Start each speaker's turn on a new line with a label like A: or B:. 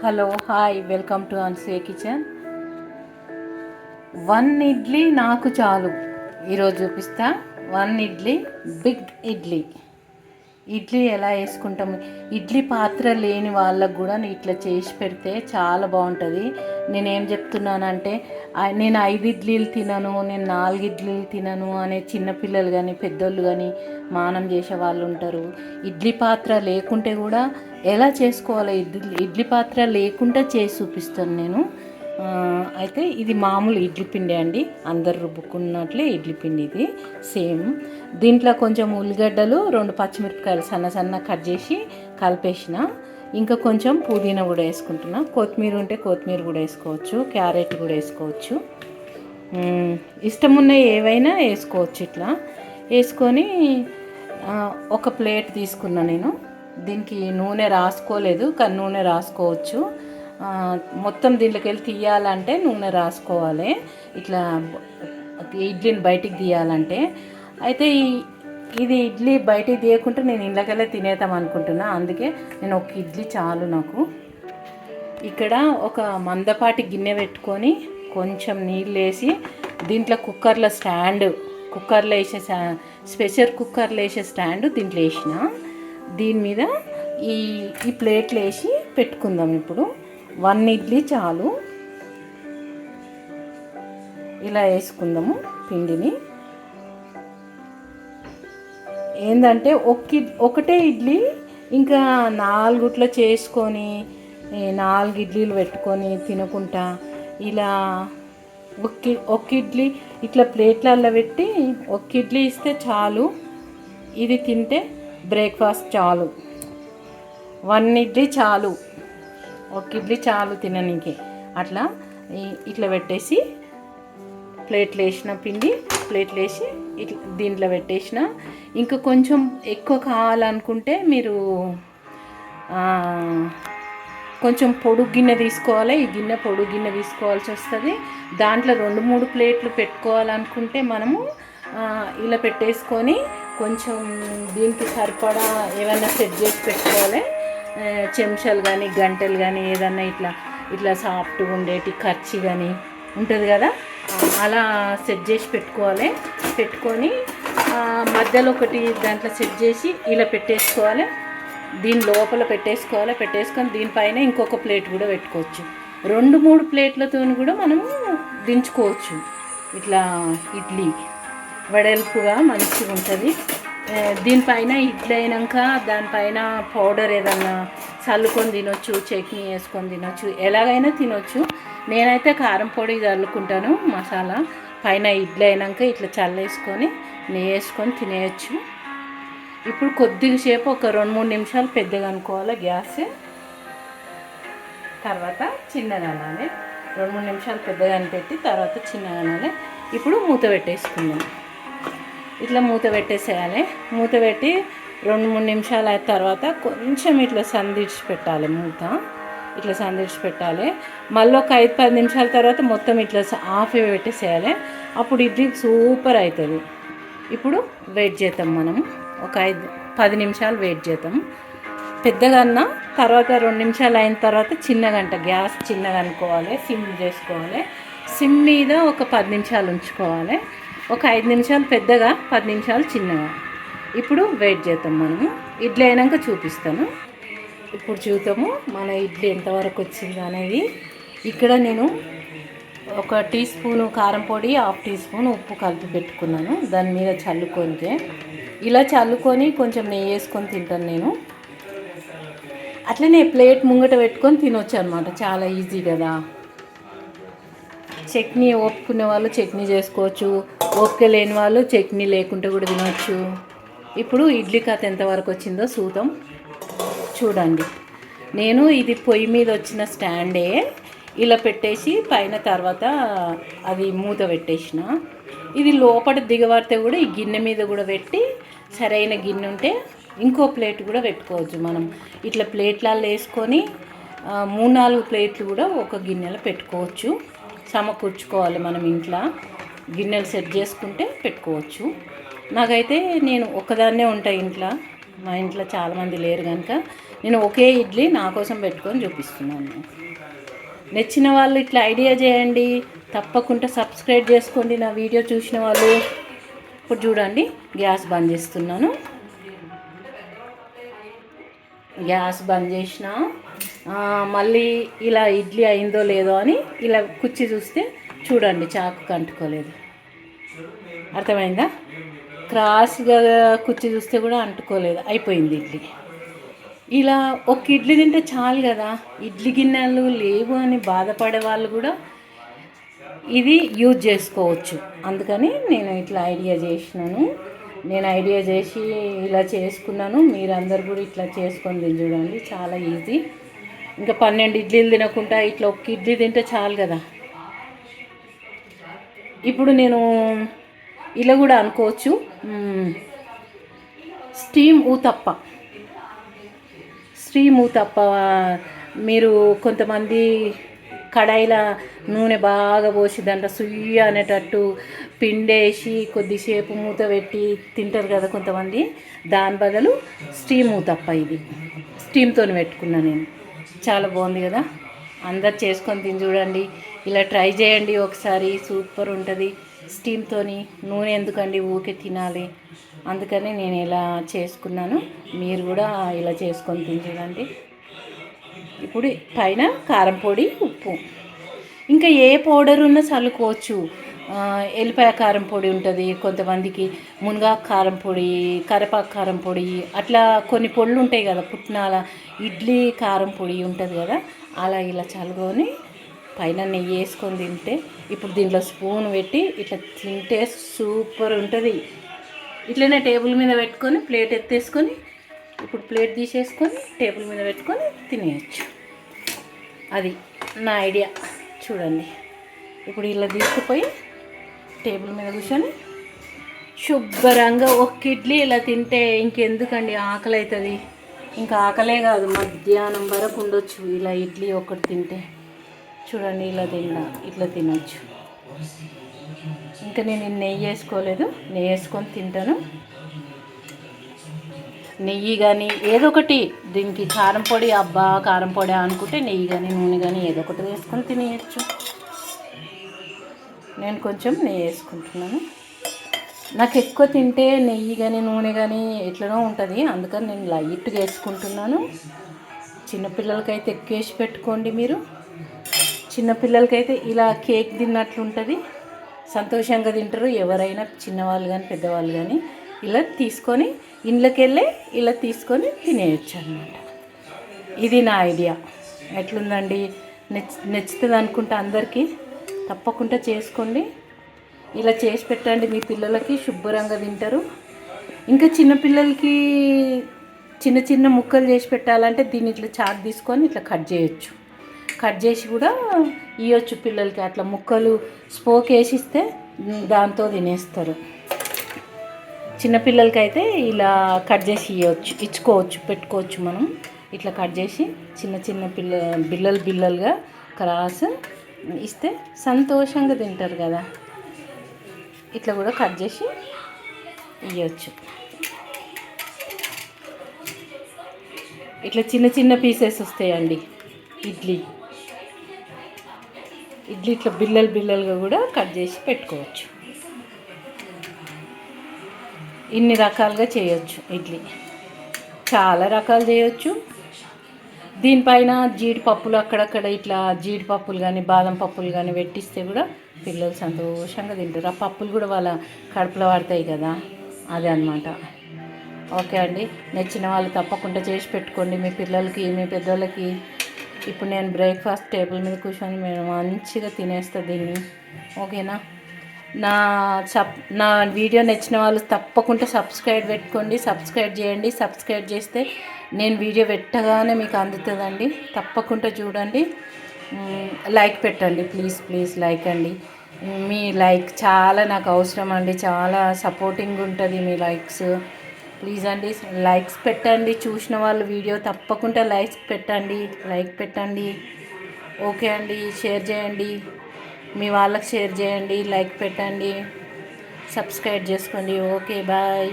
A: Hello hi welcome to అన్సే kitchen. 1 idli నాకు చాలు. ఈరోజు చూపిస్తా 1 ఇడ్లీ, బిగ్ ఇడ్లీ. ఇడ్లీ ఎలా వేసుకుంటాము, ఇడ్లీ పాత్ర లేని వాళ్ళకు కూడా ఇట్లా చేసి పెడితే చాలా బాగుంటుంది. నేనేం చెప్తున్నానంటే, నేను 5 ఇడ్లీలు తినను, నేను 4 ఇడ్లీలు తినను అనే చిన్నపిల్లలు కానీ పెద్దోళ్ళు కానీ మానం చేసే వాళ్ళు ఉంటారు. ఇడ్లీ పాత్ర లేకుంటే కూడా ఎలా చేసుకోవాలో ఇడ్లీ పాత్ర లేకుండా చేసి చూపిస్తాను నేను. అయితే ఇది మామూలు ఇడ్లీ పిండి అండి, అందరు రుబ్బుకున్నట్లే ఇడ్లీ పిండి ఇది సేమ్. దీంట్లో కొంచెం ఉల్లిగడ్డలు, 2 పచ్చిమిరపకాయలు సన్న కట్ చేసి కలిపేసిన. ఇంకా కొంచెం పుదీనా కూడా వేసుకుంటున్నా. కొత్తిమీర ఉంటే కొత్తిమీర కూడా వేసుకోవచ్చు, క్యారెట్ కూడా వేసుకోవచ్చు, ఇష్టం ఉన్నవి ఏవైనా వేసుకోవచ్చు. ఇట్లా వేసుకొని ఒక ప్లేట్ తీసుకున్నా నేను. దీనికి నూనె రాసుకోలేదు, కానీ నూనె రాసుకోవచ్చు. మొత్తం దీంట్లోకి వెళ్ళి తీయాలంటే నూనె రాసుకోవాలి, ఇట్లా ఇడ్లీని బయటికి తీయాలంటే. అయితే ఇది ఇడ్లీ బయటికి తీయకుంటే నేను ఇంట్లోకెళ్ళే తినేద్దాం అనుకుంటున్నా. అందుకే నేను ఒక ఇడ్లీ చాలు నాకు. ఇక్కడ ఒక మందపాటి గిన్నె పెట్టుకొని కొంచెం నీళ్ళు వేసి దీంట్లో కుక్కర్లో వేసే స్పెషల్ కుక్కర్లో వేసే స్టాండ్ దీంట్లో వేసిన. దీని మీద ఈ ప్లేట్లు వేసి పెట్టుకుందాం. ఇప్పుడు 1 ఇడ్లీ చాలు. ఇలా వేసుకుందాము పిండిని. ఏంటంటే ఒకటే ఇడ్లీ ఇంకా 4 చేసుకొని 4 ఇడ్లీలు పెట్టుకొని తినకుండా ఇలా ఒక ఇడ్లీ ఇట్లా ప్లేట్లలో పెట్టి ఒక ఇడ్లీ ఇస్తే చాలు. ఇది తింటే బ్రేక్ఫాస్ట్ చాలు. 1 ఇడ్లీ చాలు, ఒక ఇడ్లీ చాలు తిననీకి. అట్లా ఇట్లా పెట్టేసి ప్లేట్లు వేసిన పిండి ప్లేట్లు వేసి ఇట్లా దీంట్లో పెట్టేసిన. ఇంకా కొంచెం ఎక్కువ కావాలనుకుంటే మీరు కొంచెం పొడుగు గిన్నె తీసుకోవాలి. ఈ గిన్నె పొడుగు గిన్నె తీసుకోవాల్సి వస్తుంది. దాంట్లో 2-3 ప్లేట్లు పెట్టుకోవాలనుకుంటే మనము ఇలా పెట్టేసుకొని కొంచెం దీనికి సరిపడా ఏమైనా సెట్ చేసి పెట్టుకోవాలి. చెంచాలు కానీ గంటెలు కానీ ఏదన్నా ఇట్లా సాఫ్ట్గా ఉండేటి ఖర్చు కానీ ఉంటుంది కదా, అలా సెట్ చేసి పెట్టుకోవాలి. పెట్టుకొని మధ్యలో ఒకటి దాంట్లో సెట్ చేసి ఇలా పెట్టేసుకోవాలి. దీని లోపల పెట్టేసుకొని దీనిపైన ఇంకొక ప్లేట్ కూడా పెట్టుకోవచ్చు. 2-3 ప్లేట్లతో కూడా మనము దించుకోవచ్చు. ఇట్లా ఇడ్లీ వెడల్పుగా మంచిగా ఉంటుంది. దీనిపైన ఇడ్లీ అయినాక దానిపైన పౌడర్ ఏదన్నా చల్లుకొని తినొచ్చు, చట్నీ వేసుకొని తినొచ్చు, ఎలాగైనా తినొచ్చు. నేనైతే కారం పొడి చల్లుకుంటాను మసాలా పైన. ఇడ్లీ అయినాక ఇట్లా చల్లేసుకొని నెయ్యి వేసుకొని తినేయచ్చు. ఇప్పుడు కొద్దిసేపు ఒక 2-3 నిమిషాలు పెద్దగా అనుకోవాలి గ్యాస్. తర్వాత చిన్నగా అనాలి. 2-3 నిమిషాలు పెద్దగా అనిపెట్టి తర్వాత చిన్నగా అనాలి. ఇప్పుడు మూత పెట్టేసుకుందాం. ఇట్లా మూత పెట్టేసేయాలి. మూత పెట్టి 2-3 నిమిషాలు అయిన తర్వాత కొంచెం ఇట్లా సందిడిచి పెట్టాలి. మూత ఇట్లా సందిడిచి పెట్టాలి. మళ్ళీ ఒక 5-10 నిమిషాల తర్వాత మొత్తం ఇట్లా ఆఫ్ పెట్టేసేయాలి. అప్పుడు ఇడ్లీ సూపర్ అవుతుంది. ఇప్పుడు వెయిట్ చేద్దాం మనం. ఒక 5-10 నిమిషాలు వెయిట్ చేద్దాం. పెద్దగా అన్న తర్వాత 2 నిమిషాలు అయిన తర్వాత గ్యాస్ చిన్నగా అనుకోవాలి, సిమ్ చేసుకోవాలి. సిమ్ మీద ఒక 10 నిమిషాలు ఉంచుకోవాలి. ఒక 5 నిమిషాలు పెద్దగా, 10 నిమిషాలు చిన్నగా. ఇప్పుడు వెయిట్ చేద్దాం మనము. ఇడ్లీ అయినాక చూపిస్తాను. ఇప్పుడు చూద్దాము మన ఇడ్లీ ఎంతవరకు వచ్చింది అనేది. ఇక్కడ నేను 1 టీ స్పూను కారం పొడి, 1/2 టీ స్పూన్ ఉప్పు కలిపి పెట్టుకున్నాను. దాని మీద చల్లుకొని ఇలా చల్లుకొని కొంచెం నెయ్యి వేసుకొని తింటాను నేను. అట్లనే ప్లేట్ ముంగట పెట్టుకొని తినొచ్చు అనమాట. చాలా ఈజీ కదా. చట్నీ ఓపుకునే వాళ్ళు చట్నీ చేసుకోవచ్చు, ఓపిక లేని వాళ్ళు చట్నీ లేకుంటే కూడా తినవచ్చు. ఇప్పుడు ఇడ్లీ కథ ఎంతవరకు వచ్చిందో చూడండి. నేను ఇది పొయ్యి మీద వచ్చిన స్టాండే ఇలా పెట్టేసి పైన తర్వాత అది మూత పెట్టేసిన. ఇది లోపల దిగబడితే కూడా ఈ గిన్నె మీద కూడా పెట్టి, సరైన గిన్నె ఉంటే ఇంకో ప్లేట్ కూడా పెట్టుకోవచ్చు. మనం ఇట్లా ప్లేట్లలో వేసుకొని 3-4 ప్లేట్లు కూడా ఒక గిన్నెలో పెట్టుకోవచ్చు. సమకూర్చుకోవాలి మనం. ఇంట్లో గిన్నెలు సెట్ చేసుకుంటే పెట్టుకోవచ్చు. నాకైతే నేను ఒక్కదాన్నే ఉంటా ఇంట్లో. మా ఇంట్లో చాలామంది లేరు కనుక నేను ఒకే ఇడ్లీ నా కోసం పెట్టుకొని చూపిస్తున్నాను. నచ్చిన వాళ్ళు ఇట్లా ఐడియా చేయండి, తప్పకుండా సబ్స్క్రైబ్ చేసుకోండి నా వీడియో చూసిన వాళ్ళు. ఇప్పుడు చూడండి, గ్యాస్ బంద్ చేస్తున్నాను. గ్యాస్ బంద్ చేసిన మళ్ళీ ఇలా ఇడ్లీ అయిందో లేదో అని ఇలా కుర్చీ చూస్తే చూడండి, చాకు అంటుకోలేదు. అర్థమైందా? క్రాస్గా కుర్చీ చూస్తే కూడా అంటుకోలేదు, అయిపోయింది ఇడ్లీ. ఇలా ఒక ఇడ్లీ తింటే చాలు కదా. ఇడ్లీ గిన్నెలు లేవు అని బాధపడే వాళ్ళు కూడా ఇది యూజ్ చేసుకోవచ్చు. అందుకని నేను ఇట్లా ఐడియా చేసినాను. నేను ఐడియా చేసి ఇలా చేసుకున్నాను. మీరందరూ కూడా ఇట్లా చేసుకొని చూడండి, చాలా ఈజీ. ఇంకా 12 ఇడ్లీలు తినకుండా ఇట్లా ఒక ఇడ్లీ తింటే చాలు కదా. ఇప్పుడు నేను ఇలా కూడా అనుకోవచ్చు, స్టీమ్ ఊతప్ప మీరు కొంతమంది కడాయిల నూనె బాగా పోసి దాంట్లో సుయ్య అనేటట్టు పిండేసి కొద్దిసేపు మూత పెట్టి తింటారు కదా కొంతమంది. దాని బదులు స్టీమ్ ఊతప్ప, ఇది స్టీమ్తో పెట్టుకున్నా నేను. చాలా బాగుంది కదా. అందరు చేసుకొని తిని చూడండి, ఇలా ట్రై చేయండి ఒకసారి, సూపర్ ఉంటుంది. స్టీమ్తో నూనె ఎందుకండి ఊకే తినాలి, అందుకని నేను ఇలా చేసుకున్నాను. మీరు కూడా ఇలా చేసుకొని తిని చూడండి. ఇప్పుడు పైన కారం పొడి, ఉప్పు, ఇంకా ఏ పౌడర్ ఉన్నా చల్లుకోవచ్చు. ఎల్లిపాయ కారం పొడి ఉంటుంది కొంతమందికి, మునగాకు కారం పొడి, కరివేపాకు కారం పొడి, అట్లా కొన్ని పొడులు ఉంటాయి కదా. పుట్నాల ఇడ్లీ కారం పొడి ఉంటుంది కదా, అలా ఇలా చల్లుకొని పైన నెయ్యి వేసుకొని తింటే, ఇప్పుడు దీంట్లో స్పూన్ పెట్టి ఇట్లా తింటే సూపర్ ఉంటుంది. ఇట్లనే టేబుల్ మీద పెట్టుకొని ప్లేట్ ఎత్తేసుకొని, ఇప్పుడు ప్లేట్ తీసేసుకొని టేబుల్ మీద పెట్టుకొని తినేయచ్చు. అది నా ఐడియా. చూడండి, ఇప్పుడు ఇలా తీసుకుపోయి టేబుల్ మీద కూర్చొని శుభ్రంగా ఒక ఇడ్లీ ఇలా తింటే ఇంకెందుకండి ఆకలి అవుతుంది. ఇంకా ఆకలే కాదు, మధ్యాహ్నం వరకు ఉండొచ్చు ఇలా ఇడ్లీ ఒకటి తింటే. చూడండి, ఇట్లా తినొచ్చు. ఇంకా నేను నెయ్యి వేసుకోలేదు, నెయ్యి వేసుకొని తింటాను. నెయ్యి కానీ ఏదో ఒకటి, దీనికి కారం పొడి, అబ్బా కారం పొడి అనుకుంటే నెయ్యి కానీ నూనె కానీ ఏదో ఒకటి వేసుకొని తినేయచ్చు. నేను కొంచెం నెయ్యి వేసుకుంటున్నాను. నాకు ఎక్కువ తింటే నెయ్యి కానీ నూనె కానీ ఎట్లనో ఉంటుంది, అందుకని నేను లైట్గా వేసుకుంటున్నాను. చిన్నపిల్లలకైతే ఎక్కువ వేసి పెట్టుకోండి మీరు. చిన్నపిల్లలకైతే ఇలా కేక్ తిన్నట్లు ఉంటుంది, సంతోషంగా తింటారు ఎవరైనా, చిన్నవాళ్ళు కానీ పెద్దవాళ్ళు కానీ. ఇలా తీసుకొని ఇంట్లోకి వెళ్ళి ఇలా తీసుకొని తినేయచ్చు అన్నమాట. ఇది నా ఐడియా. ఎట్లుందండి? నచ్చుతుంది అనుకుంటా అందరికీ. తప్పకుండా చేసుకోండి, ఇలా చేసి పెట్టండి మీ పిల్లలకి, శుభ్రంగా తింటారు. ఇంకా చిన్నపిల్లలకి చిన్న చిన్న ముక్కలు చేసి పెట్టాలంటే దీన్ని ఇట్లా చాకు తీసుకొని ఇట్లా కట్ చేయొచ్చు. కట్ చేసి కూడా ఇవ్వచ్చు పిల్లలకి. అట్లా ముక్కలు స్పోక్ వేసిస్తే దాంతో తినేస్తారు. చిన్నపిల్లలకి అయితే ఇలా కట్ చేసి ఇచ్చుకోవచ్చు, పెట్టుకోవచ్చు. మనం ఇట్లా కట్ చేసి చిన్న చిన్న బిల్లలుగా క్రాస్ ఇస్తే సంతోషంగా తింటారు కదా. ఇట్లా కూడా కట్ చేసి ఇవ్వచ్చు. ఇట్లా చిన్న చిన్న పీసెస్ వస్తాయండి ఇడ్లీ ఇట్లా బిల్లలుగా కూడా కట్ చేసి పెట్టుకోవచ్చు. ఇన్ని రకాలుగా చేయొచ్చు ఇడ్లీ, చాలా రకాలు చేయొచ్చు. దీనిపైన జీడిపప్పులు అక్కడక్కడ ఇట్లా జీడిపప్పులు కానీ బాదం పప్పులు కానీ పెట్టిస్తే కూడా పిల్లలు సంతోషంగా తింటారు. ఆ పప్పులు కూడా వాళ్ళ కడుపులో పడతాయి కదా, అదే అన్నమాట. ఓకే అండి, నచ్చిన వాళ్ళు తప్పకుండా చేసి పెట్టుకోండి మీ పిల్లలకి, మీ పెద్దోళ్ళకి. ఇప్పుడు నేను బ్రేక్ఫాస్ట్ టేబుల్ మీద కూర్చొని మేము మంచిగా తినేస్తా దీన్ని. ఓకేనా? నా వీడియో నచ్చిన వాళ్ళు తప్పకుండా సబ్స్క్రైబ్ పెట్టుకోండి, సబ్స్క్రైబ్ చేయండి. సబ్స్క్రైబ్ చేస్తే నేను వీడియో పెట్టగానే మీకు అందుతుందండి. తప్పకుండా చూడండి. లైక్ పెట్టండి, ప్లీజ్ లైక్ అండి. మీ లైక్ చాలా నాకు అవసరం అండి, చాలా సపోర్టింగ్ ఉంటుంది మీ లైక్స్. ప్లీజ్ అండి లైక్స్ పెట్టండి. చూసిన వాళ్ళు వీడియో తప్పకుండా లైక్ పెట్టండి. ఓకే అండి, షేర్ చేయండి, మీ వాళ్ళకి షేర్ చేయండి, లైక్ పెట్టండి, సబ్స్క్రైబ్ చేసుకోండి. Okay, bye.